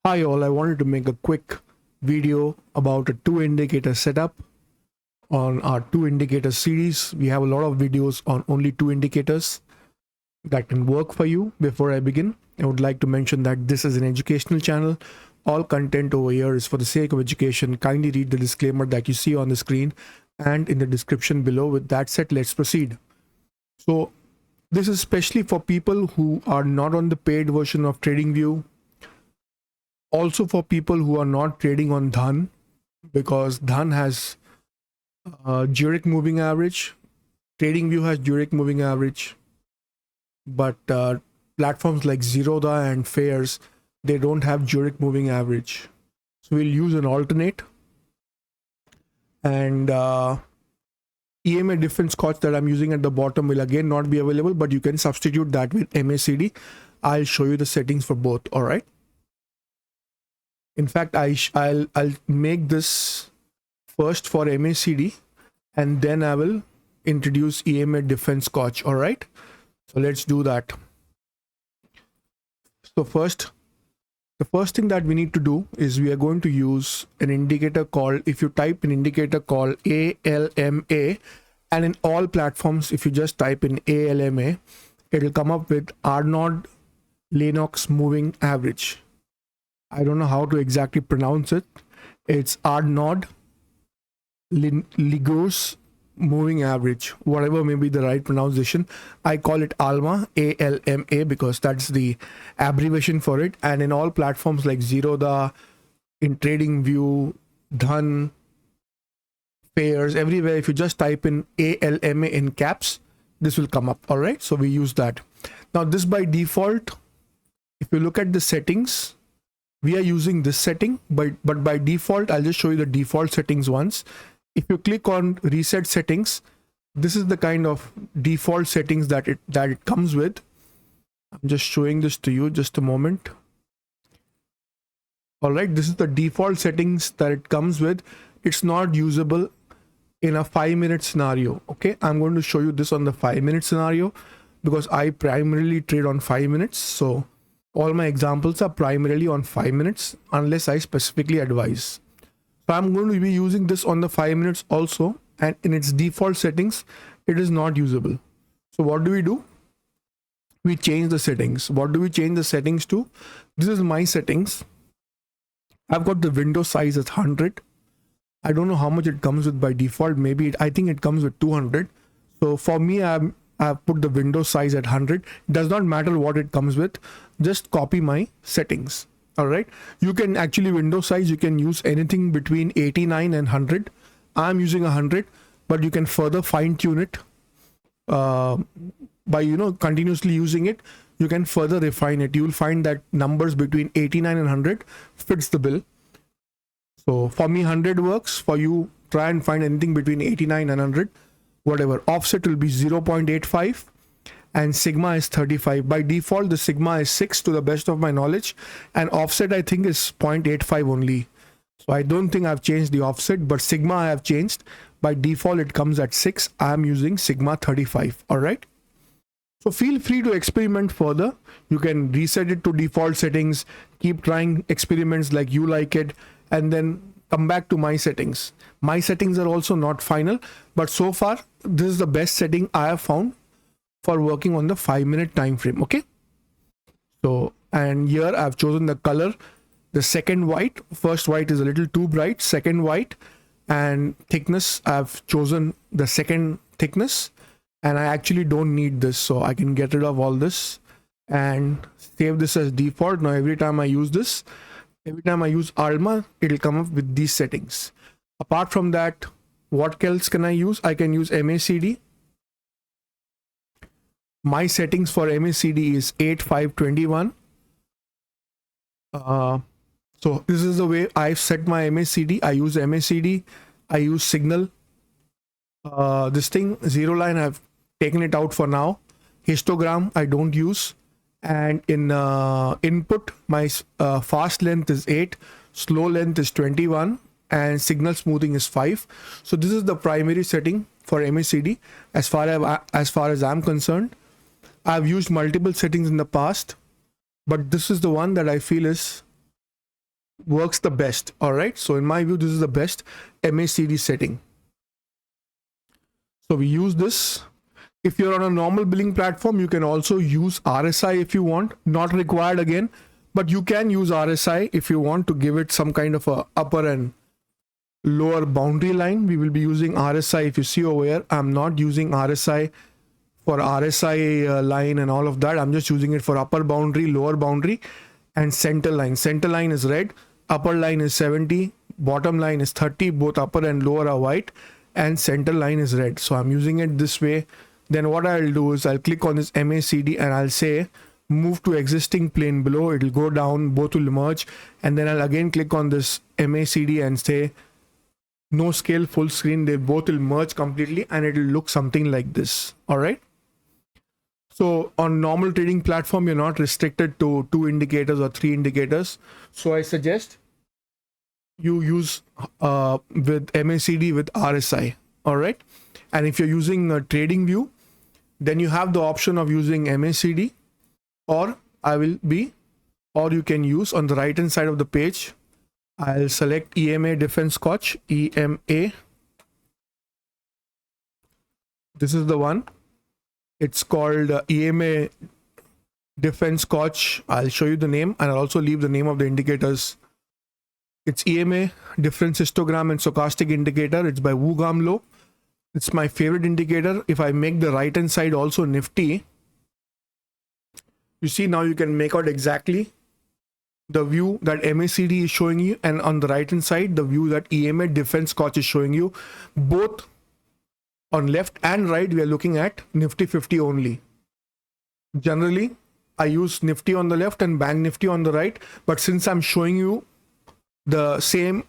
Hi all, I wanted to make a quick video about a two indicator setup on our two indicator series. We have a lot of videos on only two indicators that can work for you. Before I begin, I would like to mention that this is an educational channel. All content over here is for the sake of education. Kindly read the disclaimer that you see on the screen and in the description below. With that said, let's proceed. So this is especially for people who are not on the paid version of TradingView. Also for people who are not trading on Dhan, because Dhan has Zurich moving average, TradingView has Zurich moving average, but platforms like Zerodha and Fares, they don't have Zurich moving average. So we'll use an alternate, and EMA difference scotch that I'm using at the bottom will again not be available, but you can substitute that with MACD. I'll show you the settings for both. All right. In fact, I'll make this first for MACD, and then I will introduce EMA defense scotch. All right. So let's do that. So the first thing that we need to do is we are going to use an indicator called, if you type an indicator called ALMA, and in all platforms, if you just type in ALMA, it'll come up with Arnold Lennox moving average. I don't know how to exactly pronounce it. It's Arnold Ligos moving average, whatever may be the right pronunciation. I call it ALMA, ALMA, because that's the abbreviation for it. And in all platforms like Zerodha, in TradingView, Dhan, Fares, everywhere, if you just type in ALMA in caps, this will come up. All right, so we use that. Now this by default, if you look at the settings, we are using this setting, but by default, I'll just show you the default settings once. If you click on reset settings, this is the kind of default settings that it comes with. I'm just showing this to you, just a moment. All right, this is the default settings that it comes with. It's not usable in a 5-minute scenario. Okay, I'm going to show you this on the 5-minute scenario because I primarily trade on 5 minutes. So all my examples are primarily on 5 minutes unless I specifically advise. So I'm going to be using this on the 5 minutes also, and in its default settings, it is not usable. So what do? We change the settings. What do we change the settings to? This is my settings. I've got the window size as 100. I don't know how much it comes with by default. Maybe I think it comes with 200. So for me, I've put the window size at 100. Does not matter what it comes with. Just copy my settings. All right. You can actually window size. You can use anything between 89 and 100. I'm using 100, but you can further fine tune it by continuously using it. You can further refine it. You will find that numbers between 89 and 100 fits the bill. So for me, 100 works. For you, try and find anything between 89 and 100. Whatever. Offset will be 0.85 and sigma is 35. By default, the sigma is 6 to the best of my knowledge, and offset I think is 0.85 only. So I don't think I've changed the offset, but sigma I have changed. By default, it comes at 6. I'm using sigma 35. All right. So feel free to experiment further. You can reset it to default settings, keep trying experiments like you like it, and then come back to my settings. My settings are also not final, but so far this is the best setting I have found for working on the 5-minute time frame. Okay, so and here I've chosen the color, the second white. First white is a little too bright. Second white, and thickness, I've chosen the second thickness, and I actually don't need this, so I can get rid of all this and save this as default. Now every time I use this, every time I use ALMA, it'll come up with these settings. Apart from that, what else can I use? I can use MACD. My settings for MACD is 8521. So this is the way I've set my MACD. I use MACD. I use signal. This thing, zero line, I've taken it out for now. Histogram, I don't use. And in input, my fast length is 8, slow length is 21, and signal smoothing is 5. So this is the primary setting for MACD as far as I'm concerned. I've used multiple settings in the past, but this is the one that I feel is works the best. All right, so in my view, this is the best MACD setting. So we use this. If you're on a normal billing platform, you can also use RSI if you want. Not required again, but you can use RSI if you want to give it some kind of a upper and lower boundary line. We will be using RSI. If you see over here, I'm not using RSI for RSI line and all of that. I'm just using it for upper boundary, lower boundary, and center line. Center line is red, upper line is 70, bottom line is 30. Both upper and lower are white, and center line is red. So I'm using it this way. Then what I'll do is I'll click on this MACD and I'll say move to existing plane below. It'll go down, both will merge, and then I'll again click on this MACD and say no scale full screen. They both will merge completely and it'll look something like this. All right. So on normal trading platform, you're not restricted to 2 indicators or 3 indicators. So I suggest you use with MACD with RSI. All right. And if you're using a trading view, then you have the option of using MACD, or you can use on the right hand side of the page. I'll select EMA Defense Scotch, EMA. This is the one. It's called EMA Defense Scotch. I'll show you the name and I'll also leave the name of the indicators. It's EMA Difference Histogram and Stochastic Indicator. It's by Wu Gamlo. It's my favorite indicator. If I make the right hand side also Nifty, you see now you can make out exactly the view that MACD is showing you, and on the right hand side the view that EMA Defense Scotch is showing you. Both on left and right we are looking at Nifty 50 only. Generally I use Nifty on the left and Bank Nifty on the right, but since I'm showing you the same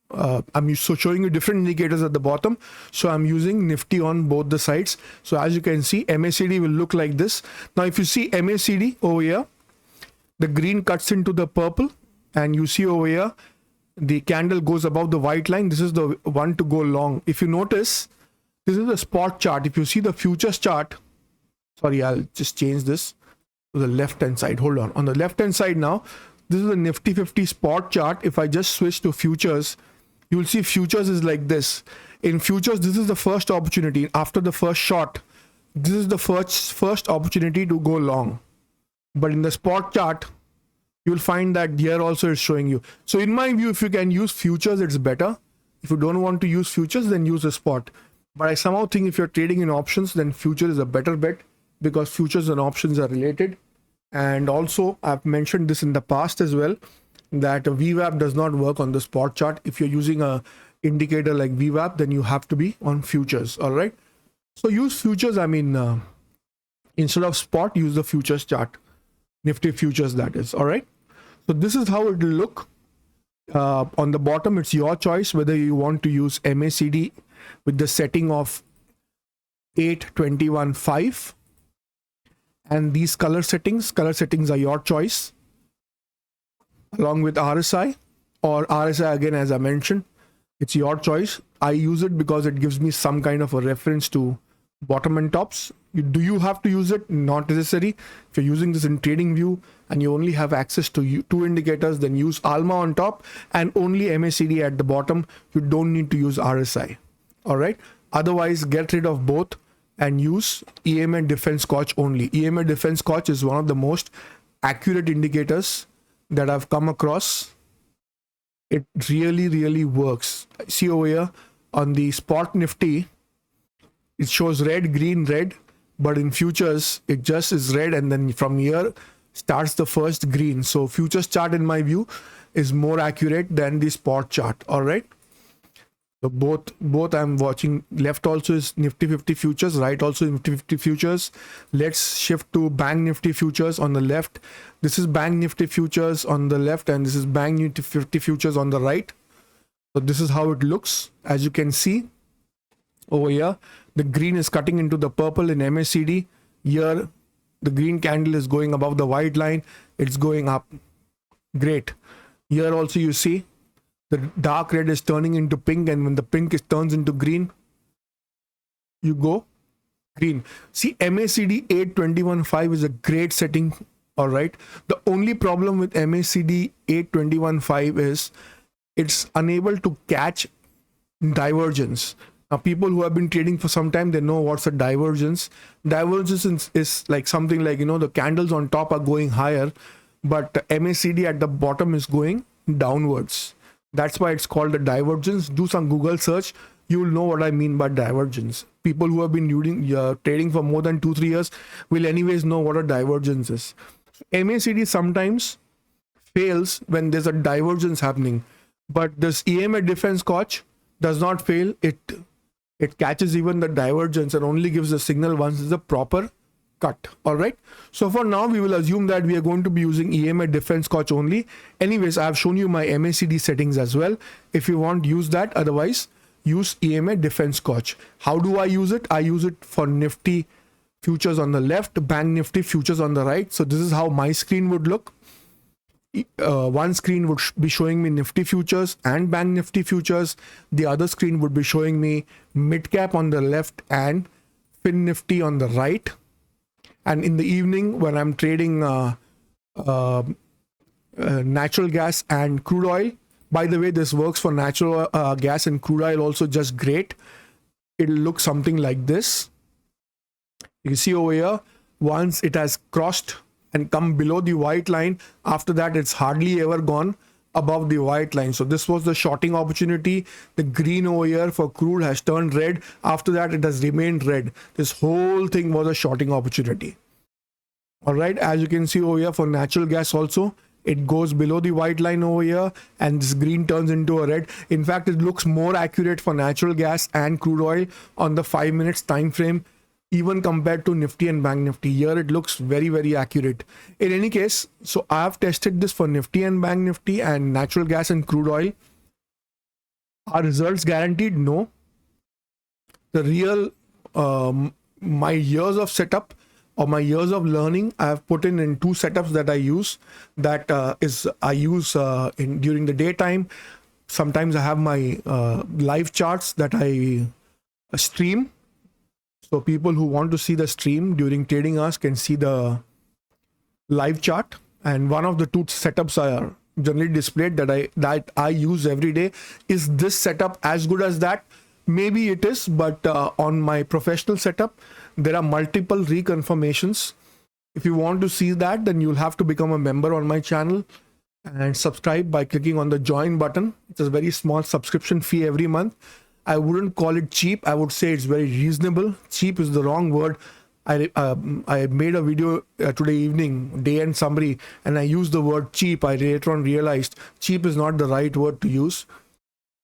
I'm showing you different indicators at the bottom, so I'm using Nifty on both the sides. So as you can see, MACD will look like this. Now if you see MACD over here, the green cuts into the purple, and you see over here the candle goes above the white line. This is the one to go long. If you notice, this is the spot chart. If you see the futures chart, sorry, I'll just change this to the left hand side. Hold on the left hand side now, this is the Nifty 50 spot chart. If I just switch to futures, you will see futures is like this. In futures, this is the first opportunity. After the first shot, this is the first opportunity to go long. But in the spot chart, you will find that here also is showing you. So in my view, if you can use futures, it's better. If you don't want to use futures, then use a spot. But I somehow think if you're trading in options, then future is a better bet, because futures and options are related. And also I've mentioned this in the past as well, that a VWAP does not work on the spot chart. If you're using a indicator like VWAP, then you have to be on futures. All right, so use futures. I mean, instead of spot, use the futures chart, Nifty futures, that is. All right, so this is how it will look. On the bottom, it's your choice whether you want to use MACD with the setting of 821.5, and these color settings are your choice, along with RSI, or RSI again, as I mentioned, it's your choice. I use it because it gives me some kind of a reference to bottom and tops. Do you have to use it? Not necessary. If you're using this in trading view and you only have access to 2 indicators, then use ALMA on top and only MACD at the bottom. You don't need to use RSI. All right. Otherwise, get rid of both and use EMA Defense Scotch only. EMA Defense Scotch is one of the most accurate indicators that I've come across. It really works. See over here on the spot Nifty, it shows red, green, red, but in futures it just is red, and then from here starts the first green. So futures chart in my view is more accurate than the spot chart. All right, so both I'm watching. Left also is Nifty 50 futures, right also Nifty 50 futures. Let's shift to Bank Nifty futures on the left. This is Bank Nifty futures on the left, and this is Bank Nifty 50 futures on the right. So this is how it looks. As you can see over here, the green is cutting into the purple in MACD. Here the green candle is going above the white line, it's going up. Great. Here also you see the dark red is turning into pink, and when the pink turns into green, you go green. See, MACD 821.5 is a great setting All right. The only problem with MACD 8215 is it's unable to catch divergence. Now, people who have been trading for some time, they know what's a divergence. Divergence is like something like, the candles on top are going higher, but the MACD at the bottom is going downwards. That's why it's called a divergence. Do some Google search. You will know what I mean by divergence. People who have been trading for more than 2-3 years will anyways know what a divergence is. MACD sometimes fails when there's a divergence happening, but this EMA defense scotch does not fail. It catches even the divergence and only gives the signal once it's a proper cut. All right. So for now, we will assume that we are going to be using EMA defense scotch only. Anyways, I have shown you my MACD settings as well. If you want, use that. Otherwise, use EMA defense scotch. How do I use it? I use it for Nifty futures on the left, Bank Nifty futures on the right. So this is how my screen would look. One screen would be showing me Nifty futures and Bank Nifty futures. The other screen would be showing me mid cap on the left and Fin Nifty on the right. And in the evening, when I'm trading natural gas and crude oil, by the way, this works for natural gas and crude oil also just great. It'll look something like this. You can see over here, once it has crossed and come below the white line, after that it's hardly ever gone above the white line. So this was the shorting opportunity. The green over here for crude has turned red. After that it has remained red. This whole thing was a shorting opportunity. All right, as you can see over here for natural gas also, it goes below the white line over here and this green turns into a red. In fact, it looks more accurate for natural gas and crude oil on the 5 minutes time frame, even compared to Nifty and Bank Nifty. Here it looks very, very accurate. In any case, so I have tested this for Nifty and Bank Nifty and natural gas and crude oil. Are results guaranteed? No. The real, my years of setup or my years of learning, I have put in 2 setups that I use. That I use during the daytime. Sometimes I have my live charts that I stream. So people who want to see the stream during trading hours can see the live chart. And one of the 2 setups are generally displayed that I use every day. Is this setup as good as that? Maybe it is, but on my professional setup, there are multiple reconfirmations. If you want to see that, then you'll have to become a member on my channel and subscribe by clicking on the join button. It's a very small subscription fee every month. I wouldn't call it cheap. I would say it's very reasonable. Cheap is the wrong word. I made a video today evening, day end summary, and I used the word cheap. I later on realized cheap is not the right word to use.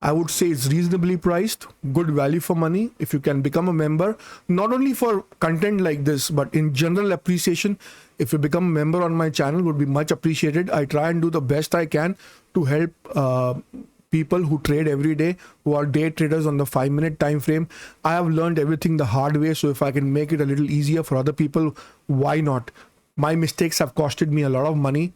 I would say it's reasonably priced, good value for money. If you can become a member, not only for content like this, but in general appreciation, if you become a member on my channel, would be much appreciated. I try and do the best I can to help people who trade every day, who are day traders on the 5 minute time frame. I have learned everything the hard way, so if I can make it a little easier for other people, why not? My mistakes have costed me a lot of money.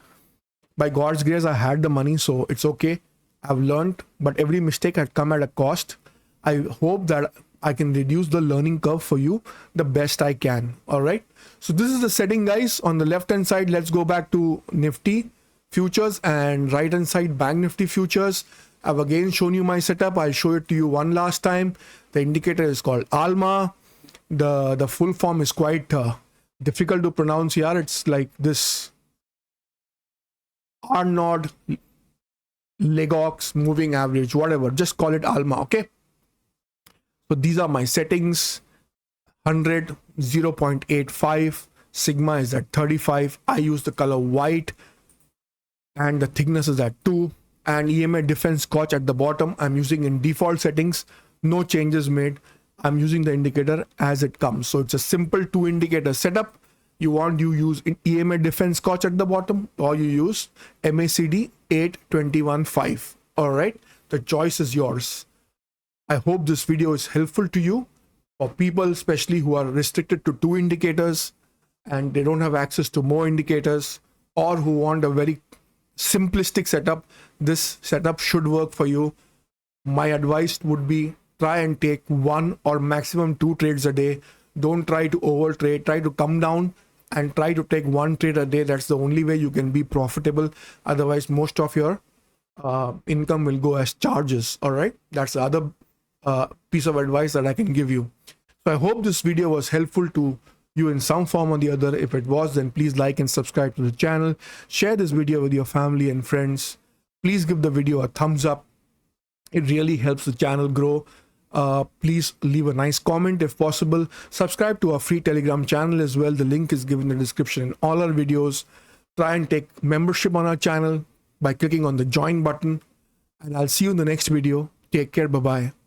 By God's grace, I had the money, so it's okay. I've learned, but every mistake had come at a cost. I hope that I can reduce the learning curve for you the best I can. All right. So this is the setting, guys. On the left hand side, let's go back to Nifty futures, and right hand side Bank Nifty futures. I've again shown you my setup. I'll show it to you one last time. The indicator is called ALMA. The full form is quite difficult to pronounce here. It's like this Arnold Legox moving average, whatever, just call it ALMA. Okay, so these are my settings. 100, 0.85, sigma is at 35. I use the color white and the thickness is at 2, and EMA defense scotch at the bottom I'm using in default settings, no changes made. I'm using the indicator as it comes. So it's a simple 2 indicator setup. You use EMA defense scotch at the bottom, or you use MACD 8215. All right, the choice is yours. I hope this video is helpful to you. For people especially who are restricted to 2 indicators and they don't have access to more indicators, or who want a very simplistic setup, this setup should work for you. My advice would be, try and take 1 or maximum 2 trades a day. Don't try to overtrade. Try to come down and try to take one trade a day. That's the only way you can be profitable. Otherwise, most of your income will go as charges. All right, that's the other piece of advice that I can give you. So I hope this video was helpful to you in some form or the other. If it was, then please like and subscribe to the channel. Share this video with your family and friends. Please give the video a thumbs up. It really helps the channel grow. Please leave a nice comment if possible. Subscribe to our free Telegram channel as well. The link is given in the description in all our videos. Try and take membership on our channel by clicking on the join button. And I'll see you in the next video. Take care. Bye-bye.